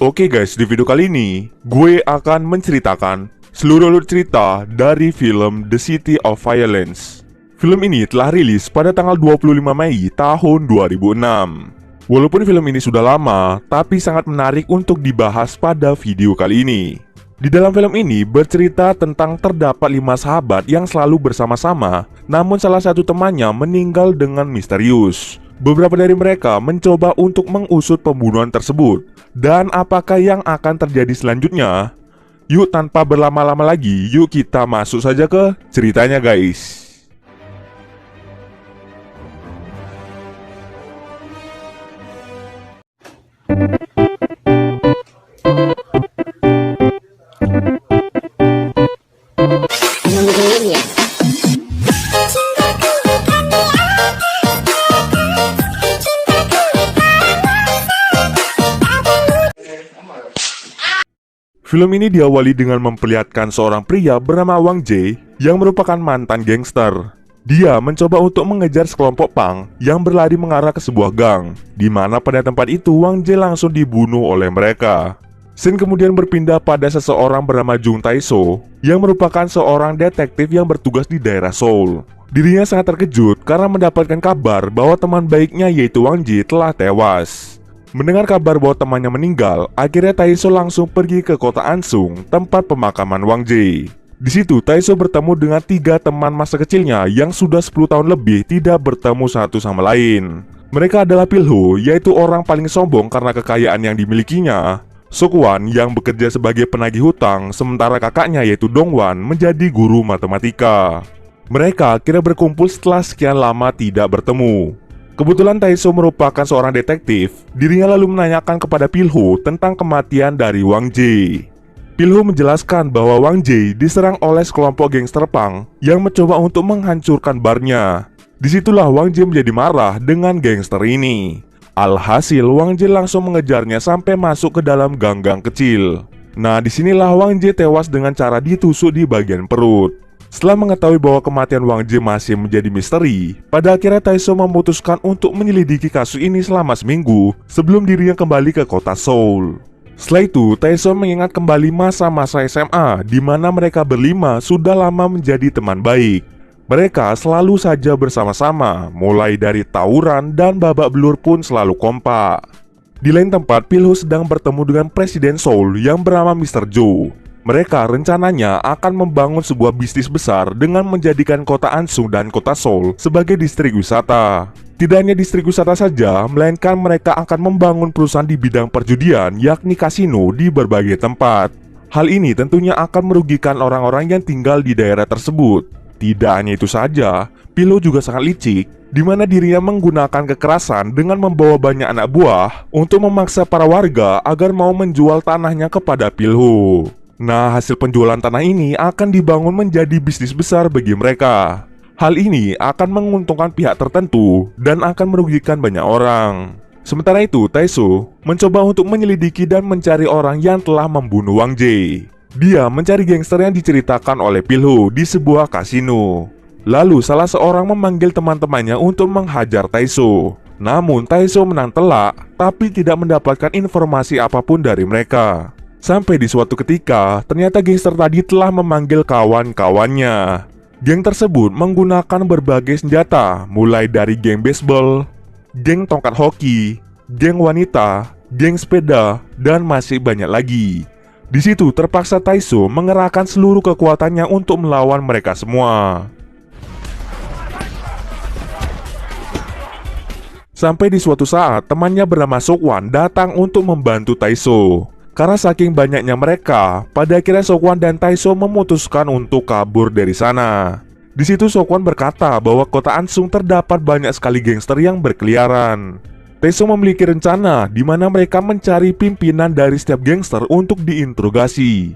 Oke guys, di video kali ini gue akan menceritakan seluruh alur cerita dari film The City of Violence. Film ini telah rilis pada tanggal 25 Mei tahun 2006. Walaupun film ini sudah lama, tapi sangat menarik untuk dibahas pada video kali ini. Di dalam film ini bercerita tentang terdapat 5 sahabat yang selalu bersama-sama, namun salah satu temannya meninggal dengan misterius. Beberapa dari mereka mencoba untuk mengusut pembunuhan tersebut. Dan apakah yang akan terjadi selanjutnya? Yuk tanpa berlama-lama lagi, yuk kita masuk saja ke ceritanya guys. Film ini diawali dengan memperlihatkan seorang pria bernama Wang Jie yang merupakan mantan gangster. Dia mencoba untuk mengejar sekelompok punk yang berlari mengarah ke sebuah gang, di mana pada tempat itu Wang Jie langsung dibunuh oleh mereka. Scene kemudian berpindah pada seseorang bernama Jung Tae-soo yang merupakan seorang detektif yang bertugas di daerah Seoul. Dirinya sangat terkejut karena mendapatkan kabar bahwa teman baiknya yaitu Wang Jie telah tewas. Mendengar kabar bahwa temannya meninggal, akhirnya Tae-soo langsung pergi ke kota Ansung, tempat pemakaman Wang Jie. Di situ Tae-soo bertemu dengan 3 teman masa kecilnya yang sudah 10 tahun lebih tidak bertemu satu sama lain. Mereka adalah Pilho, yaitu orang paling sombong karena kekayaan yang dimilikinya, Seok-wan yang bekerja sebagai penagih hutang, sementara kakaknya yaitu Dong-wan menjadi guru matematika. Mereka akhirnya berkumpul setelah sekian lama tidak bertemu. Kebetulan Tae-soo merupakan seorang detektif. Dirinya lalu menanyakan kepada Pilho tentang kematian dari Wang Jie. Pilho menjelaskan bahwa Wang Jie diserang oleh sekelompok gangster punk yang mencoba untuk menghancurkan barnya. Disitulah Wang Jie menjadi marah dengan gangster ini. Alhasil Wang Jie langsung mengejarnya sampai masuk ke dalam gang-gang kecil. Nah, disinilah Wang Jie tewas dengan cara ditusuk di bagian perut. Setelah mengetahui bahwa kematian Wang Jie masih menjadi misteri, pada akhirnya Tae-soo memutuskan untuk menyelidiki kasus ini selama seminggu sebelum dirinya kembali ke kota Seoul. Setelah itu, Tae-soo mengingat kembali masa-masa SMA di mana mereka berlima sudah lama menjadi teman baik. Mereka selalu saja bersama-sama, mulai dari tawuran dan babak belur pun selalu kompak. Di lain tempat, Pilho sedang bertemu dengan Presiden Seoul yang bernama Mr. Jo. Mereka rencananya akan membangun sebuah bisnis besar dengan menjadikan kota Ansung dan kota Seoul sebagai distrik wisata. Tidak hanya distrik wisata saja, melainkan mereka akan membangun perusahaan di bidang perjudian, yakni kasino di berbagai tempat. Hal ini tentunya akan merugikan orang-orang yang tinggal di daerah tersebut. Tidak hanya itu saja, Pilho juga sangat licik, di mana dirinya menggunakan kekerasan dengan membawa banyak anak buah untuk memaksa para warga agar mau menjual tanahnya kepada Pilho. Nah, hasil penjualan tanah ini akan dibangun menjadi bisnis besar bagi mereka. Hal ini akan menguntungkan pihak tertentu dan akan merugikan banyak orang. Sementara itu, Tae-soo mencoba untuk menyelidiki dan mencari orang yang telah membunuh Wang Jie. Dia mencari gangster yang diceritakan oleh Pilho di sebuah kasino. Lalu salah seorang memanggil teman-temannya untuk menghajar Tae-soo. Namun Tae-soo menang telak, tapi tidak mendapatkan informasi apapun dari mereka. Sampai di suatu ketika, ternyata gangster tadi telah memanggil kawan-kawannya. Geng tersebut menggunakan berbagai senjata, mulai dari geng baseball, geng tongkat hoki, geng wanita, geng sepeda, dan masih banyak lagi. Di situ terpaksa Tae-soo mengerahkan seluruh kekuatannya untuk melawan mereka semua. Sampai di suatu saat, temannya bernama Seok-wan datang untuk membantu Tae-soo. Karena saking banyaknya mereka, pada akhirnya Seok-wan dan Tae-soo memutuskan untuk kabur dari sana. Di situ Seok-wan berkata bahwa kota Ansung terdapat banyak sekali gangster yang berkeliaran. Tae-soo memiliki rencana di mana mereka mencari pimpinan dari setiap gangster untuk diinterogasi.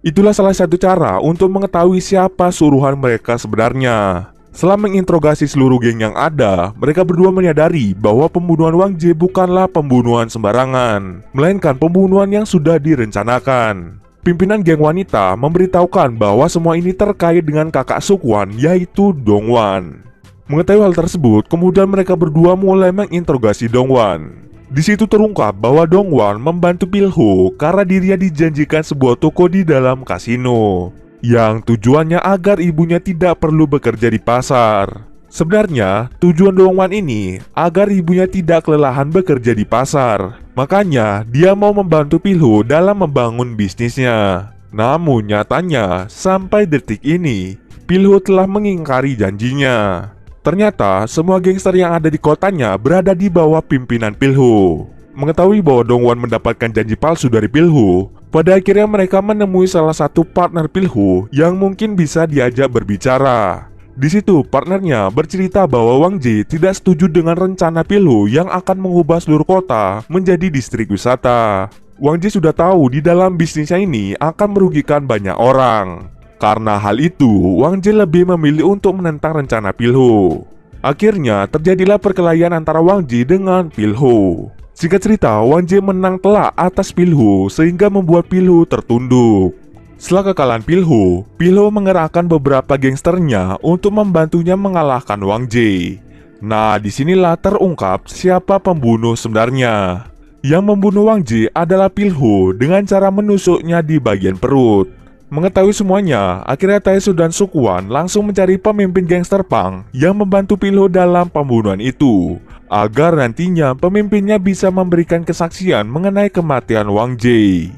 Itulah salah satu cara untuk mengetahui siapa suruhan mereka sebenarnya. Setelah menginterogasi seluruh geng yang ada, mereka berdua menyadari bahwa pembunuhan Wang Jie bukanlah pembunuhan sembarangan, melainkan pembunuhan yang sudah direncanakan. Pimpinan geng wanita memberitahukan bahwa semua ini terkait dengan kakak Seok-wan, yaitu Dong-wan. Mengetahui hal tersebut, kemudian mereka berdua mulai menginterogasi Dongwon. Di situ terungkap bahwa Dongwon membantu Pilho karena dirinya dijanjikan sebuah toko di dalam kasino, yang tujuannya agar ibunya tidak perlu bekerja di pasar. Sebenarnya, tujuan Dongwon ini agar ibunya tidak kelelahan bekerja di pasar. Makanya, dia mau membantu Pilho dalam membangun bisnisnya. Namun nyatanya, sampai detik ini, Pilho telah mengingkari janjinya. Ternyata, semua gangster yang ada di kotanya berada di bawah pimpinan Pilho. Mengetahui bahwa Dongwon mendapatkan janji palsu dari Pilho, pada akhirnya mereka menemui salah satu partner Pilho yang mungkin bisa diajak berbicara. Di situ, partnernya bercerita bahwa Wang Ji tidak setuju dengan rencana Pilho yang akan mengubah seluruh kota menjadi distrik wisata. Wang Ji sudah tahu di dalam bisnisnya ini akan merugikan banyak orang. Karena hal itu, Wang Ji lebih memilih untuk menentang rencana Pilho. Akhirnya, terjadilah perkelahian antara Wang Ji dengan Pilho. Singkat cerita, Wang Ji menang telak atas Pilho sehingga membuat Pilho tertunduk. Setelah kekalahan Pilho, Pilho mengerahkan beberapa gangsternya untuk membantunya mengalahkan Wang Ji. Nah, disinilah terungkap siapa pembunuh sebenarnya. Yang membunuh Wang Ji adalah Pilho dengan cara menusuknya di bagian perut. Mengetahui semuanya, akhirnya Taesu dan Sukwon langsung mencari pemimpin gangster punk yang membantu Pilho dalam pembunuhan itu, agar nantinya pemimpinnya bisa memberikan kesaksian mengenai kematian Wang Ji.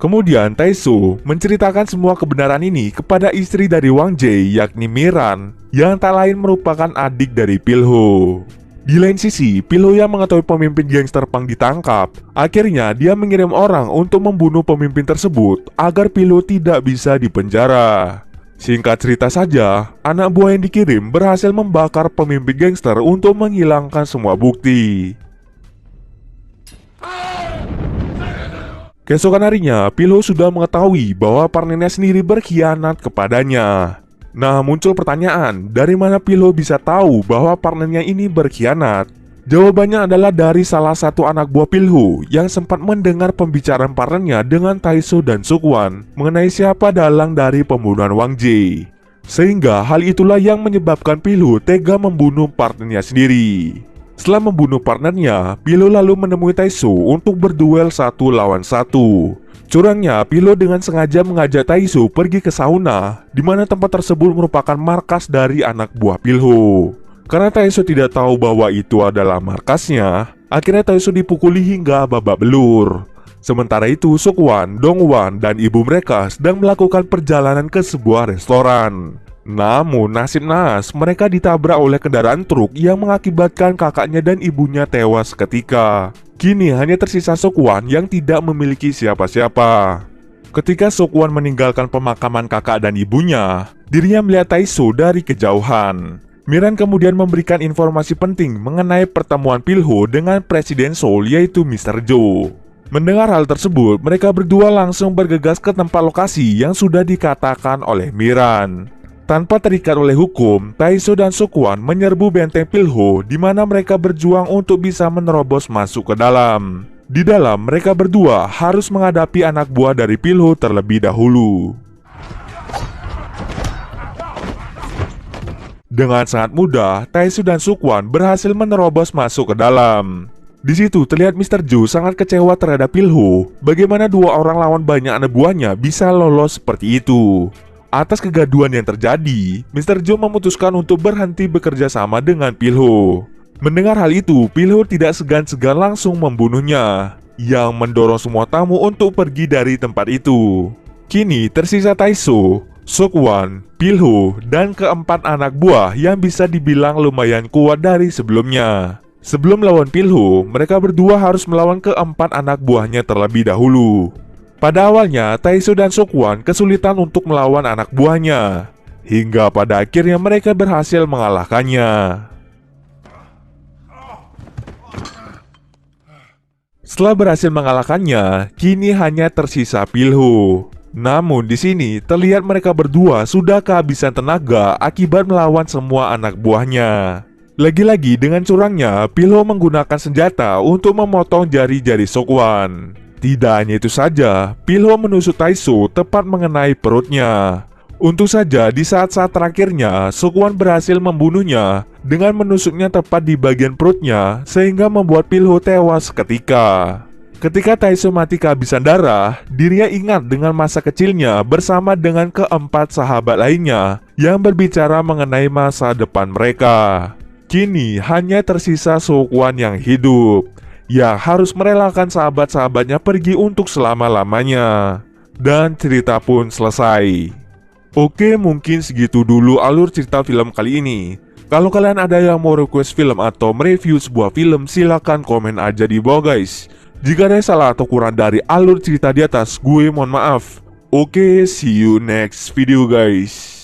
Kemudian Taesu menceritakan semua kebenaran ini kepada istri dari Wang Ji, yakni Miran, yang tak lain merupakan adik dari Pilho. Di lain sisi, Pilho yang mengetahui pemimpin gangster punk ditangkap. Akhirnya dia mengirim orang untuk membunuh pemimpin tersebut agar Pilho tidak bisa dipenjara. Singkat cerita saja, anak buah yang dikirim berhasil membakar pemimpin gangster untuk menghilangkan semua bukti. Keesokan harinya, Pilho sudah mengetahui bahwa partnernya sendiri berkhianat kepadanya. Nah, muncul pertanyaan, dari mana Pilho bisa tahu bahwa partnernya ini berkhianat? Jawabannya adalah dari salah satu anak buah Pilho yang sempat mendengar pembicaraan partnernya dengan Taesu dan Sukwon mengenai siapa dalang dari pembunuhan Wang Ji. Sehingga hal itulah yang menyebabkan Pilho tega membunuh partnernya sendiri. Setelah membunuh partnernya, Pilho lalu menemui Taesu untuk berduel 1 lawan 1. Curangnya, Pilho dengan sengaja mengajak Taesu pergi ke sauna, di mana tempat tersebut merupakan markas dari anak buah Pilho. Karena Taesu tidak tahu bahwa itu adalah markasnya, akhirnya Taesu dipukuli hingga babak belur. Sementara itu, Sukwon, Dongwon, dan ibu mereka sedang melakukan perjalanan ke sebuah restoran. Namun nasib naas, mereka ditabrak oleh kendaraan truk yang mengakibatkan kakaknya dan ibunya tewas seketika. Kini hanya tersisa Sukwon yang tidak memiliki siapa-siapa. Ketika Sukwon meninggalkan pemakaman kakak dan ibunya, dirinya melihat Taesu dari kejauhan. Miran kemudian memberikan informasi penting mengenai pertemuan Pilho dengan Presiden Seoul, yaitu Mr. Jo. Mendengar hal tersebut, mereka berdua langsung bergegas ke tempat lokasi yang sudah dikatakan oleh Miran. Tanpa terikat oleh hukum, Taesu dan Sukwon menyerbu benteng Pilho, di mana mereka berjuang untuk bisa menerobos masuk ke dalam. Di dalam, mereka berdua harus menghadapi anak buah dari Pilho terlebih dahulu. Dengan sangat mudah, Taesu dan Sukwon berhasil menerobos masuk ke dalam. Di situ terlihat Mr. Jo sangat kecewa terhadap Pilho. Bagaimana dua orang lawan banyak anak buahnya bisa lolos seperti itu? Atas kegaduhan yang terjadi, Mr. Jo memutuskan untuk berhenti bekerja sama dengan Pilho. Mendengar hal itu, Pilho tidak segan-segan langsung membunuhnya, yang mendorong semua tamu untuk pergi dari tempat itu. Kini tersisa Taesu, Sukwon, Pilho, dan keempat anak buah yang bisa dibilang lumayan kuat dari sebelumnya. Sebelum melawan Pilho, mereka berdua harus melawan keempat anak buahnya terlebih dahulu. Pada awalnya, Taesu dan Sukwon kesulitan untuk melawan anak buahnya, hingga pada akhirnya mereka berhasil mengalahkannya. Setelah berhasil mengalahkannya, kini hanya tersisa Pilho. Namun di sini terlihat mereka berdua sudah kehabisan tenaga akibat melawan semua anak buahnya. Lagi-lagi dengan curangnya, Pilho menggunakan senjata untuk memotong jari-jari Sukwon. Tidak hanya itu saja, Pilho menusuk Taesu tepat mengenai perutnya. Untung saja di saat-saat terakhirnya, Sokwon berhasil membunuhnya dengan menusuknya tepat di bagian perutnya sehingga membuat Pilho tewas seketika. Ketika Taesu mati kehabisan darah, dirinya ingat dengan masa kecilnya bersama dengan keempat sahabat lainnya yang berbicara mengenai masa depan mereka. Kini hanya tersisa Sokwon yang hidup, yang harus merelakan sahabat-sahabatnya pergi untuk selama-lamanya. Dan cerita pun selesai. Oke, mungkin segitu dulu alur cerita film kali ini. Kalau kalian ada yang mau request film atau mereview sebuah film, silahkan komen aja di bawah guys. Jika ada salah atau kurang dari alur cerita di atas, gue mohon maaf. Oke, see you next video guys.